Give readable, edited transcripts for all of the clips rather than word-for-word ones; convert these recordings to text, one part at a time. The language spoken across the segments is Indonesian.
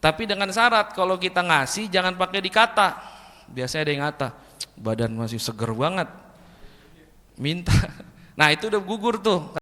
Tapi dengan syarat kalau kita ngasih jangan pakai dikata. Biasanya ada yang ngata, badan masih seger banget, minta. Nah itu udah gugur tuh.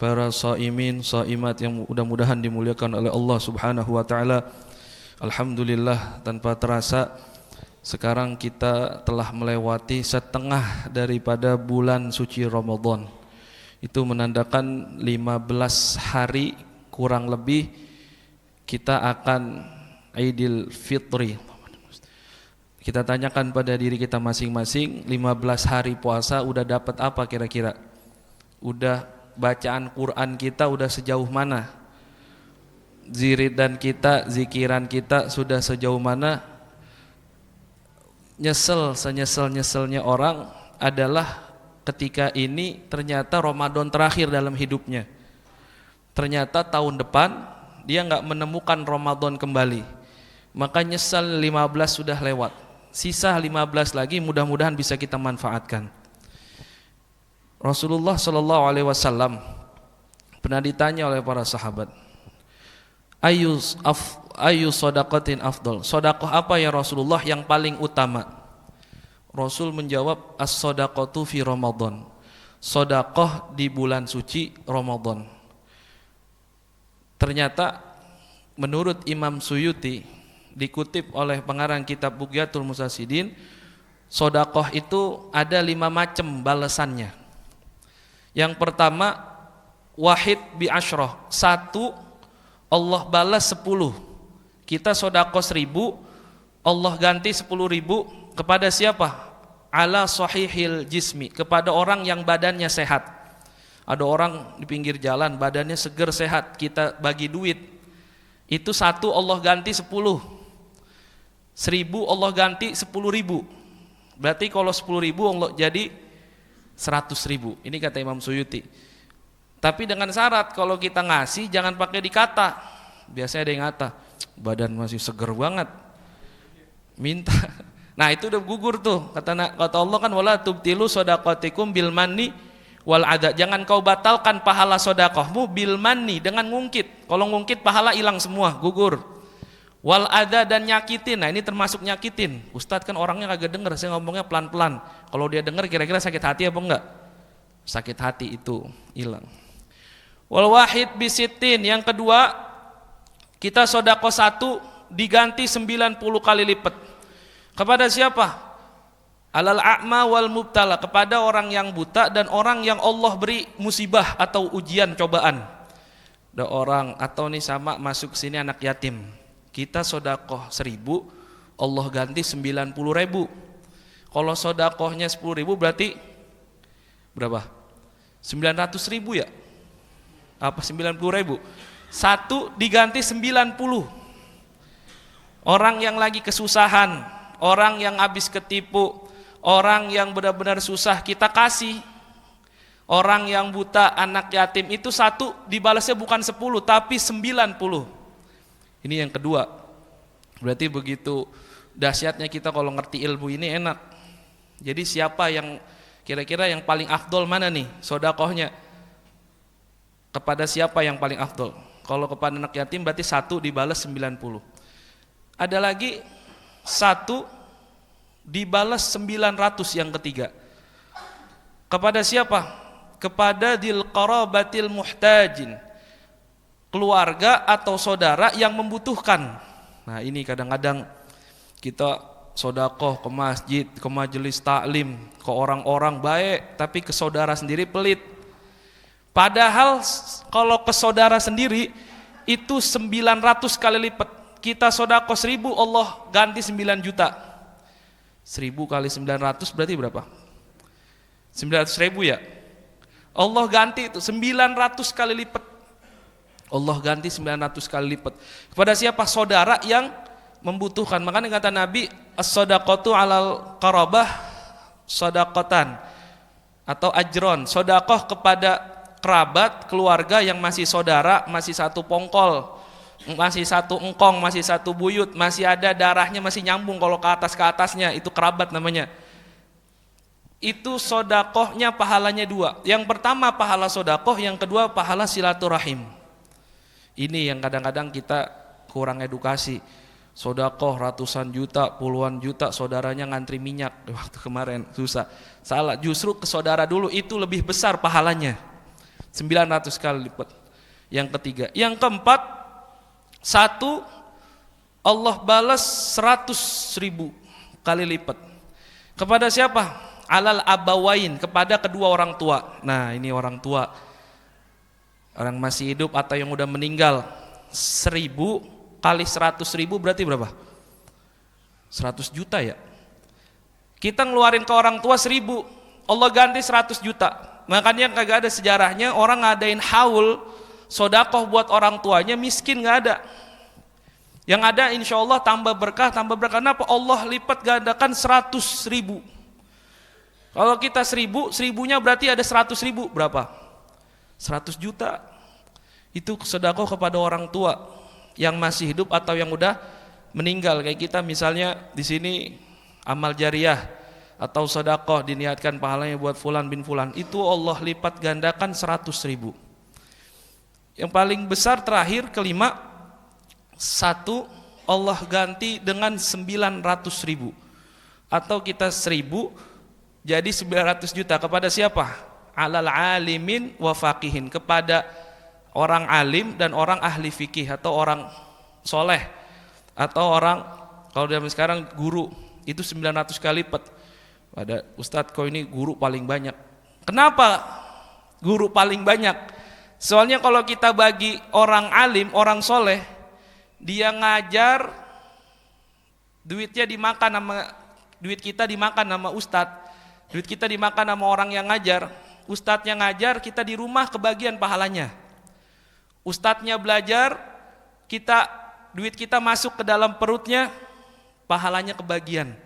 Para shaimin, shaimat yang mudah-mudahan dimuliakan oleh Allah Subhanahu wa taala. Alhamdulillah, tanpa terasa sekarang kita telah melewati setengah daripada bulan suci Ramadan. Itu menandakan 15 hari kurang lebih kita akan Idul Fitri. Kita tanyakan pada diri kita masing-masing, 15 hari puasa udah dapat apa kira-kira? Udah bacaan Quran kita udah sejauh mana? Ziridan kita, zikiran kita sudah sejauh mana? Senyesel-nyeselnya orang adalah ketika ini ternyata Ramadan terakhir dalam hidupnya. Ternyata tahun depan dia nggak menemukan Ramadan kembali. Maka nyesel 15 sudah lewat. Sisa 15 lagi mudah-mudahan bisa kita manfaatkan. Rasulullah Shallallahu Alaihi Wasallam pernah ditanya oleh para sahabat, ayu sodakotin afdol, sodakoh apa ya Rasulullah yang paling utama? Rasul menjawab, as-sodakotu fi Ramadan, sodakoh di bulan suci Ramadan. Ternyata menurut Imam Suyuti, dikutip oleh pengarang kitab Bughyatul Mustasyidin, sodakoh itu ada 5 macam balasannya. Yang pertama, wahid bi asyroh, 1 Allah balas 10. Kita sodakoh 1000, Allah ganti 10.000 kepada siapa? Ala sahihil jismi, kepada orang yang badannya sehat. Ada orang di pinggir jalan badannya seger sehat, kita bagi duit, itu 1 Allah ganti 10. 1000 Allah ganti 10.000. Berarti kalau 10.000 Allah jadi 100.000. Ini kata Imam Suyuti. Tapi dengan syarat kalau kita ngasih jangan pakai dikata. Biasanya ada yang ngata, badan masih seger banget, minta. Nah itu udah gugur tuh. Kata Allah kan, wala tubtilu shadaqatikum bil manni wal adha. Jangan kau batalkan pahala sedekahmu bil manni, dengan ngungkit. Kalau ngungkit pahala hilang semua, gugur. Wal adha, dan nyakitin. Nah ini termasuk nyakitin. Ustadz kan orangnya kagak denger, saya ngomongnya pelan-pelan. Kalau dia denger kira-kira sakit hati apa enggak? Sakit hati itu hilang. Wal wahid bisitin, yang kedua kita sedekah 1 diganti 90 kali lipat. Kepada siapa? Alal a'ma wal mubtala, kepada orang yang buta dan orang yang Allah beri musibah atau ujian, cobaan. Ada orang atau nih sama masuk sini anak yatim, kita sedekah 1000, Allah ganti 90.000. Kalau sedekahnya 10.000 berarti berapa? 900.000 ya? Apa 90.000? 1 diganti 90. Orang yang lagi kesusahan, orang yang habis ketipu, orang yang benar-benar susah kita kasih. Orang yang buta, anak yatim, itu 1 dibalasnya bukan 10 tapi 90. Ini yang kedua. Berarti begitu dahsyatnya kita kalau ngerti ilmu ini enak. Jadi siapa yang kira-kira yang paling afdol mana nih sedekahnya? Kepada siapa yang paling afdol? Kalau kepada anak yatim berarti 1 dibalas 90. Ada lagi 1 dibalas 900 yang ketiga. Kepada siapa? Kepada dil qarabatil muhtajin, keluarga atau saudara yang membutuhkan. Nah ini kadang-kadang kita sedekah ke masjid, ke majelis taklim, ke orang-orang baik, tapi ke saudara sendiri pelit. Padahal kalau ke saudara sendiri itu 900 kali lipat. Kita sedekah 1000, Allah ganti 9 juta. 1000 kali 900 berarti berapa? 900.000 ya? Allah ganti itu 900 kali lipat. Allah ganti 900 kali lipat. Kepada siapa? Saudara yang membutuhkan. Makanya kata Nabi, as-shadaqatu 'alal qarabah shadaqatan atau ajron. Sedekah kepada kerabat, keluarga yang masih saudara, masih satu pongkol. masih satu engkong, masih satu buyut, masih ada darahnya, masih nyambung kalau ke atasnya, itu kerabat namanya. Itu sodakohnya pahalanya dua. Yang pertama pahala sodakoh, yang kedua pahala silaturahim. Ini yang kadang-kadang kita kurang edukasi. Sodakoh ratusan juta, puluhan juta, saudaranya ngantri minyak waktu kemarin, susah. Salah, justru ke saudara dulu itu lebih besar pahalanya, 900 kali lipat. Yang ketiga, yang keempat, satu, Allah balas 100.000 kali lipat. Kepada siapa? Alal abawain, kepada kedua orang tua. Nah ini orang tua, orang masih hidup atau yang udah meninggal, 1.000 kali 100.000 berarti berapa? 100 juta ya. Kita ngeluarin ke orang tua 1.000, Allah ganti 100 juta. Makanya kagak ada sejarahnya orang ngadain haul sodakoh buat orang tuanya miskin, nggak ada. Yang ada insya Allah tambah berkah. Kenapa? Allah lipat gandakan 100.000. Kalau kita 1.000, 1.000-nya berarti ada 100.000, berapa? 100 juta. Itu sodakoh kepada orang tua yang masih hidup atau yang udah meninggal. Kayak kita misalnya di sini amal jariah atau sedekah diniatkan pahalanya buat fulan bin fulan, itu Allah lipat gandakan 100.000. Yang paling besar terakhir kelima, satu Allah ganti dengan 900.000 atau kita 1.000 jadi 900 juta. Kepada siapa? Alal alimin wa faqihin, kepada orang alim dan orang ahli fikih atau orang soleh atau orang, kalau zaman sekarang guru, itu 900 kali lipat. Pada Ustadz kok ini guru paling banyak. Kenapa guru paling banyak? Soalnya kalau kita bagi orang alim, orang soleh, dia ngajar, duitnya dimakan sama, duit kita dimakan sama ustadz, duit kita dimakan sama orang yang ngajar. Ustadznya ngajar, kita di rumah kebagian pahalanya. Ustadznya belajar, duit kita masuk ke dalam perutnya, pahalanya kebagian.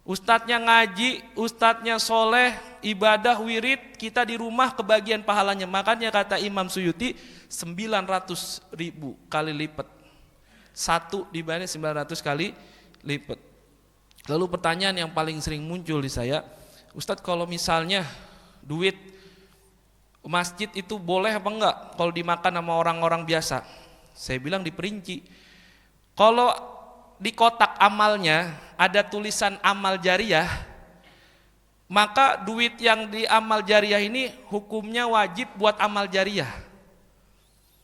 Ustadznya ngaji, ustadznya soleh, ibadah, wirid, kita di rumah kebagian pahalanya. Makanya kata Imam Suyuti 900.000 kali lipat. Satu dibanding 900 kali lipat. Lalu pertanyaan yang paling sering muncul di saya, Ustadz kalau misalnya duit masjid itu boleh apa enggak kalau dimakan sama orang-orang biasa? Saya bilang diperinci. Kalau di kotak amalnya ada tulisan amal jariah, maka duit yang di amal jariah ini hukumnya wajib buat amal jariah.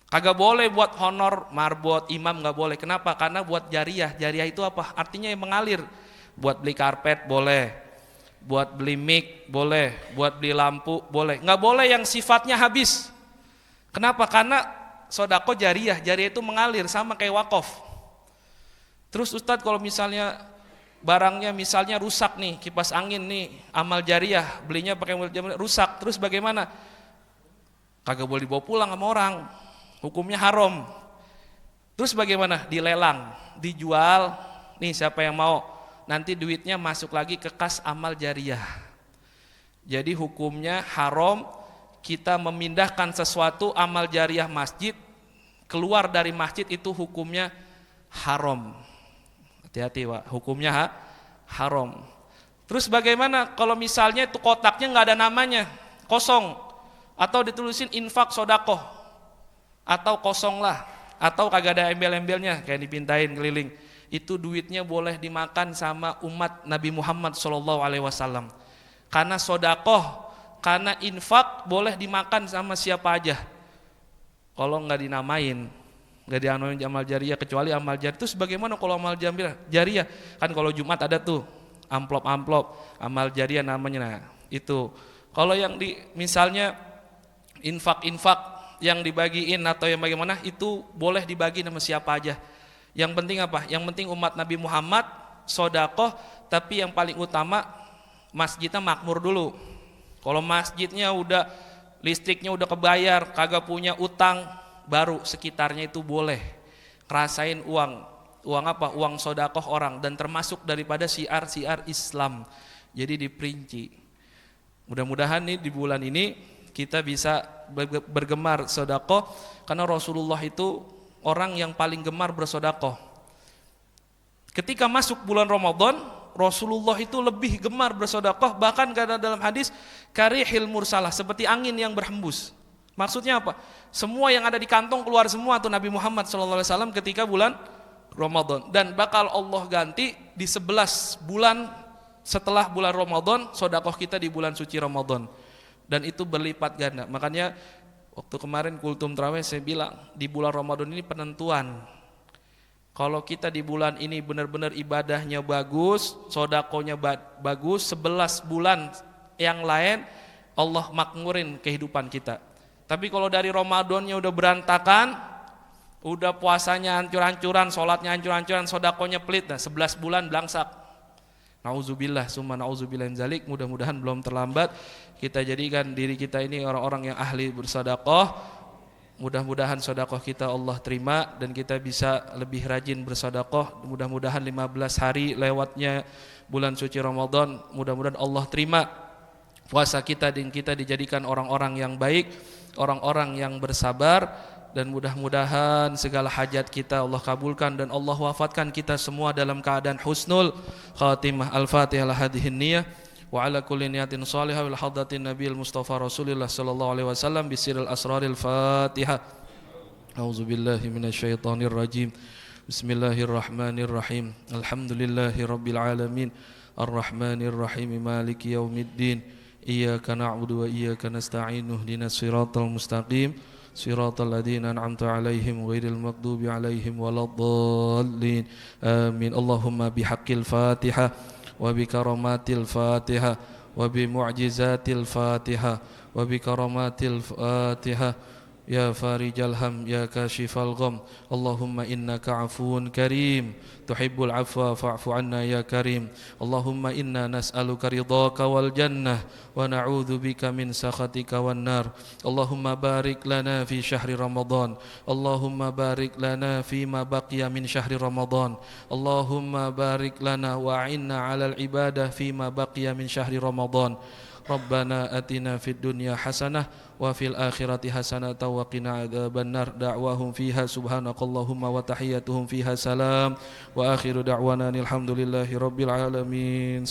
Kagak boleh buat honor, marbot, imam, nggak boleh. Kenapa? Karena buat jariah. Jariah itu apa? Artinya yang mengalir. Buat beli karpet boleh, buat beli mic boleh, buat beli lampu boleh. Nggak boleh yang sifatnya habis. Kenapa? Karena sodako jariah. Jariah itu mengalir, sama kayak wakaf. Terus Ustadz kalau misalnya barangnya misalnya rusak nih, kipas angin nih, amal jariah, belinya pakai amal jariah rusak, terus bagaimana? Kagak boleh dibawa pulang sama orang, hukumnya haram. Terus bagaimana? Dilelang, dijual, nih siapa yang mau, nanti duitnya masuk lagi ke kas amal jariah. Jadi hukumnya haram kita memindahkan sesuatu amal jariah masjid keluar dari masjid, itu hukumnya haram. Hati-hati Pak, hukumnya haram. Terus bagaimana kalau misalnya itu kotaknya nggak ada namanya, kosong, atau ditulisin infak sodakoh, atau kosong lah, atau kagak ada embel-embelnya kayak dipintain keliling, itu duitnya boleh dimakan sama umat Nabi Muhammad SAW. Karena sodakoh, karena infak boleh dimakan sama siapa aja. Kalau nggak dinamain, nggak dianuin amal jariah, kecuali amal jariah. Terus bagaimana kalau amal jariah? Kan kalau Jumat ada tuh amplop amal jariah namanya. Nah itu kalau yang di misalnya infak yang dibagiin atau yang bagaimana, itu boleh dibagi sama siapa aja. Yang penting apa? Yang penting umat Nabi Muhammad sodakoh, tapi yang paling utama masjidnya makmur dulu. Kalau masjidnya udah listriknya udah kebayar, kagak punya utang, baru sekitarnya itu boleh ngerasain uang apa? Uang sodakoh orang, dan termasuk daripada syiar Islam. Jadi diperinci. Mudah-mudahan nih di bulan ini kita bisa bergemar sodakoh, karena Rasulullah itu orang yang paling gemar bersedekah. Ketika masuk bulan Ramadan, Rasulullah itu lebih gemar bersedekah, bahkan karena dalam hadis karihil mursalah, seperti angin yang berhembus. Maksudnya apa? Semua yang ada di kantong keluar semua tuh Nabi Muhammad SAW ketika bulan Ramadan. Dan bakal Allah ganti di 11 bulan setelah bulan Ramadan, sedekah kita di bulan suci Ramadan. Dan itu berlipat ganda. Makanya waktu kemarin kultum tarawih saya bilang, di bulan Ramadan ini penentuan. Kalau kita di bulan ini benar-benar ibadahnya bagus, sedekahnya bagus, 11 bulan yang lain Allah makmurin kehidupan kita. Tapi kalau dari Ramadannya udah berantakan, udah puasanya hancur-hancuran, sholatnya hancur-hancuran, sedekahnya pelit, nah 11 bulan belangsak. Nauzubillah, summa nauzubillah min zalik. Mudah-mudahan belum terlambat kita jadikan diri kita ini orang-orang yang ahli bersedekah. Mudah-mudahan sedekah kita Allah terima dan kita bisa lebih rajin bersedekah. Mudah-mudahan 15 hari lewatnya bulan suci Ramadan, mudah-mudahan Allah terima puasa kita dan kita dijadikan orang-orang yang baik, orang-orang yang bersabar, dan mudah-mudahan segala hajat kita Allah kabulkan dan Allah wafatkan kita semua dalam keadaan husnul khatimah. Al-Fatihah hadhihin niyah wa ala kulli niyatin salihah wal hadratin nabiyil mustafa rasulillah sallallahu alaihi wasallam bisiril asraril Fatihah. A'udzubillahi minasyaitonir rajim. Bismillahirrahmanirrahim. Alhamdulillahi rabbil alamin. Arrahmanir rahim. Maliki yaumiddin. Iyyaka na'budu wa iyyaka nasta'in. Ihdinas siratal mustaqim. Siratal ladzina an'amta 'alaihim ghairil maghdubi 'alaihim waladdallin. Amin. Allahumma bihaqqil Fatihah wa bi karamatil Fatihah wa bi mu'jizatil Fatihah wa bi karamatil Fatihah ya farijal ham ya kashifal gham. Allahumma innaka afuwun karim tuhibbul afwa fa'fu anna ya karim. Allahumma inna nas'aluka ridhaka wal jannah wa na'udzu bika min sakhatika wan nar. Allahumma barik lana fi syahri Ramadan. Allahumma barik lana fi ma baqiya min syahri Ramadan. Allahumma barik lana wa a'inna 'alal ibadah fi ma baqiya min syahri Ramadan. Rabbana atina fid dunya hasanah wa fil akhirati hasanah wa qina adzabannar. Da'wahum fiha subhanakallahumma wa tahiyyatuhum fiha salam wa akhiru da'wana alhamdulillahi rabbil alamin.